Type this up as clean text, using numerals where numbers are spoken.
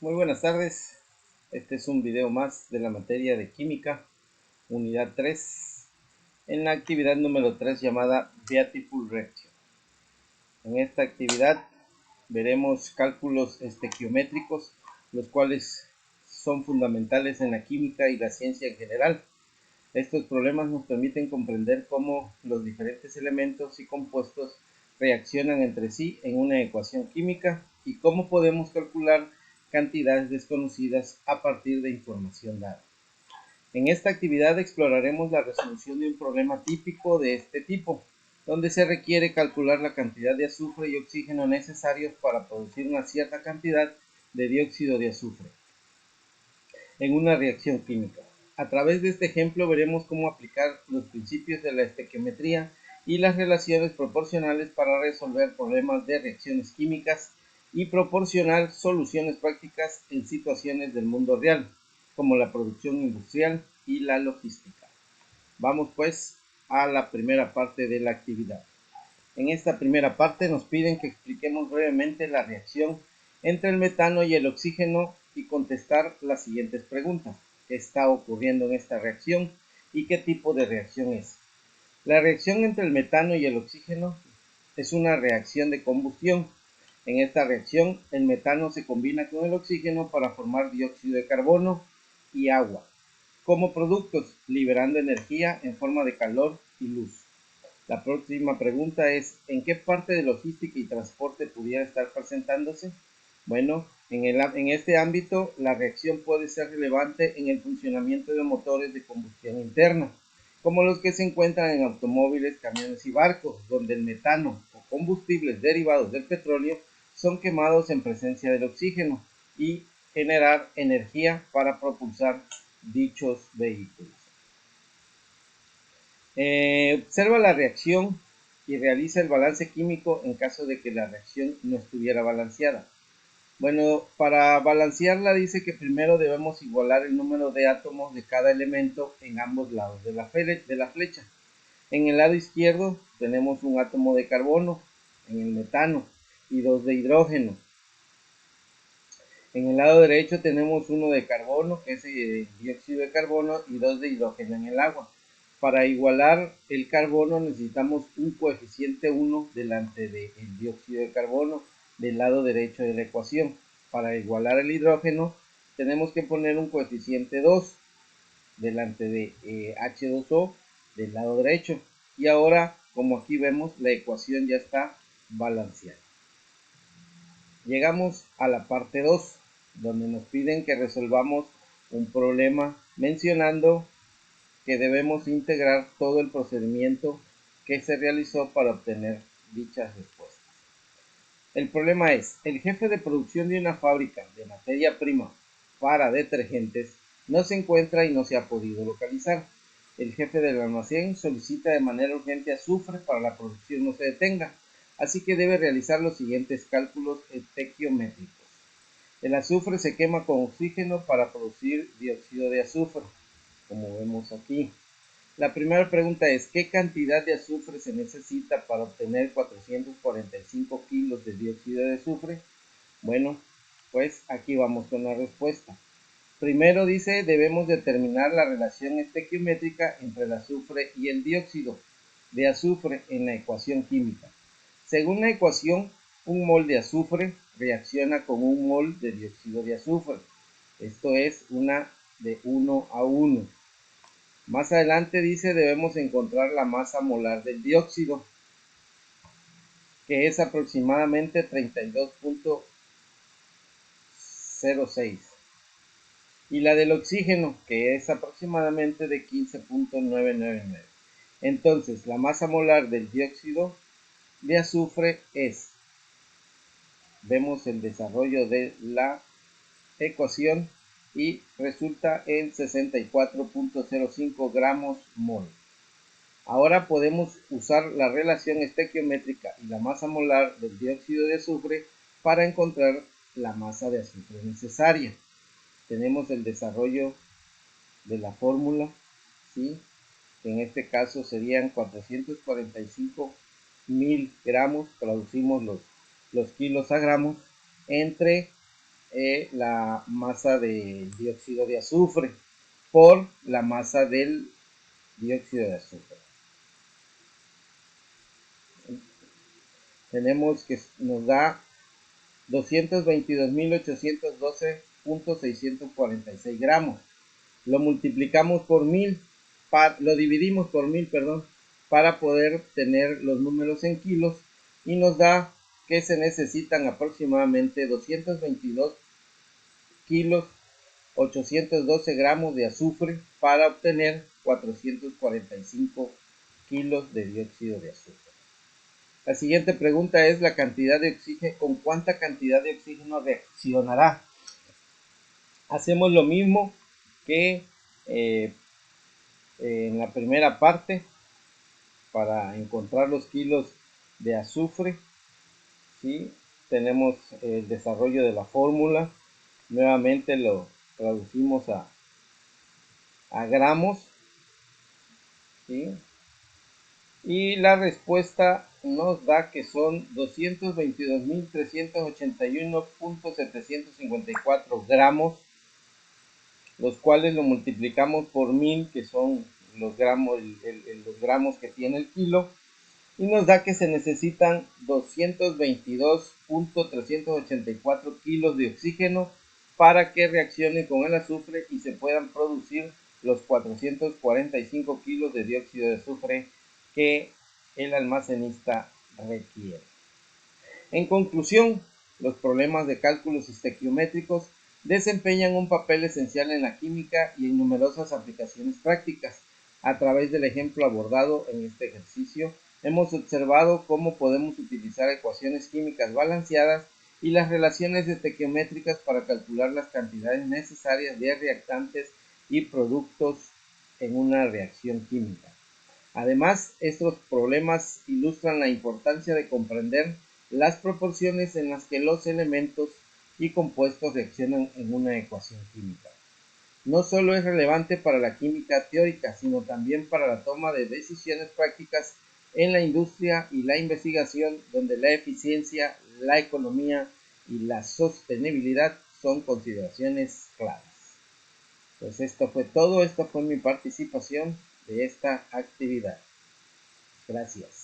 Muy buenas tardes, este es un video más de la materia de química, unidad 3, en la actividad número 3 llamada Beautiful Reaction. En esta actividad veremos cálculos estequiométricos, los cuales son fundamentales en la química y la ciencia en general. Estos problemas nos permiten comprender cómo los diferentes elementos y compuestos reaccionan entre sí en una ecuación química y cómo podemos calcular cantidades desconocidas a partir de información dada. En esta actividad exploraremos la resolución de un problema típico de este tipo, donde se requiere calcular la cantidad de azufre y oxígeno necesarios para producir una cierta cantidad de dióxido de azufre en una reacción química. A través de este ejemplo veremos cómo aplicar los principios de la estequiometría y las relaciones proporcionales para resolver problemas de reacciones químicas y proporcionar soluciones prácticas en situaciones del mundo real, como la producción industrial y la logística. Vamos pues a la primera parte de la actividad. En esta primera parte nos piden que expliquemos brevemente la reacción entre el metano y el oxígeno y contestar las siguientes preguntas. ¿Qué está ocurriendo en esta reacción y qué tipo de reacción es? La reacción entre el metano y el oxígeno es una reacción de combustión. En esta reacción, el metano se combina con el oxígeno para formar dióxido de carbono y agua como productos, liberando energía en forma de calor y luz. La próxima pregunta es, ¿en qué parte de logística y transporte pudiera estar presentándose? Bueno, en este ámbito, la reacción puede ser relevante en el funcionamiento de motores de combustión interna, como los que se encuentran en automóviles, camiones y barcos, donde el metano o combustibles derivados del petróleo son quemados en presencia del oxígeno y generar energía para propulsar dichos vehículos. Observa la reacción y realiza el balance químico en caso de que la reacción no estuviera balanceada. Bueno, para balancearla dice que primero debemos igualar el número de átomos de cada elemento en ambos lados de la flecha. En el lado izquierdo tenemos un átomo de carbono, en el metano, y dos de hidrógeno. En el lado derecho tenemos uno de carbono, que es el dióxido de carbono, y dos de hidrógeno en el agua. Para igualar el carbono necesitamos un coeficiente 1 delante del dióxido de carbono del lado derecho de la ecuación. Para igualar el hidrógeno tenemos que poner un coeficiente 2 delante de H2O del lado derecho. Y ahora, como aquí vemos, la ecuación ya está balanceada. Llegamos a la parte 2, donde nos piden que resolvamos un problema mencionando que debemos integrar todo el procedimiento que se realizó para obtener dichas respuestas. El problema es, el jefe de producción de una fábrica de materia prima para detergentes no se encuentra y no se ha podido localizar. El jefe del almacén solicita de manera urgente azufre para que la producción no se detenga, así que debe realizar los siguientes cálculos estequiométricos. El azufre se quema con oxígeno para producir dióxido de azufre, como vemos aquí. La primera pregunta es, ¿qué cantidad de azufre se necesita para obtener 445 kilos de dióxido de azufre? Bueno, pues aquí vamos con la respuesta. Primero dice, debemos determinar la relación estequiométrica entre el azufre y el dióxido de azufre en la ecuación química. Según la ecuación, un mol de azufre reacciona con un mol de dióxido de azufre. Esto es una de 1 a 1. Más adelante dice debemos encontrar la masa molar del dióxido, que es aproximadamente 32.06, y la del oxígeno, que es aproximadamente de 15.999. Entonces, la masa molar del dióxido de azufre es, vemos el desarrollo de la ecuación y resulta en 64.05 gramos mol. Ahora podemos usar la relación estequiométrica y la masa molar del dióxido de azufre para encontrar la masa de azufre necesaria. Tenemos el desarrollo de la fórmula, ¿sí? Que en este caso serían 445.000 gramos, traducimos los kilos a gramos, entre la masa de dióxido de azufre por la masa del dióxido de azufre. Tenemos que nos da 222.812.646 gramos. Lo multiplicamos por 1000, lo dividimos por 1000, perdón, para poder tener los números en kilos, y nos da que se necesitan aproximadamente 222 kilos 812 gramos de azufre para obtener 445 kilos de dióxido de azufre. La siguiente pregunta es la cantidad de oxígeno, ¿con cuánta cantidad de oxígeno reaccionará? Hacemos lo mismo que en la primera parte para encontrar los kilos de azufre. ¿Sí? Tenemos el desarrollo de la fórmula. Nuevamente lo traducimos a gramos. ¿Sí? Y la respuesta nos da que son 222.381.754 gramos, los cuales lo multiplicamos por 1000, que son los gramos, los gramos que tiene el kilo, y nos da que se necesitan 222.384 kilos de oxígeno para que reaccione con el azufre y se puedan producir los 445 kilos de dióxido de azufre que el almacenista requiere. En conclusión, los problemas de cálculos estequiométricos desempeñan un papel esencial en la química y en numerosas aplicaciones prácticas. A través del ejemplo abordado en este ejercicio, hemos observado cómo podemos utilizar ecuaciones químicas balanceadas y las relaciones estequiométricas para calcular las cantidades necesarias de reactantes y productos en una reacción química. Además, estos problemas ilustran la importancia de comprender las proporciones en las que los elementos y compuestos reaccionan en una ecuación química. No solo es relevante para la química teórica, sino también para la toma de decisiones prácticas en la industria y la investigación, donde la eficiencia, la economía y la sostenibilidad son consideraciones claves. Pues esto fue todo, esta fue mi participación de esta actividad. Gracias.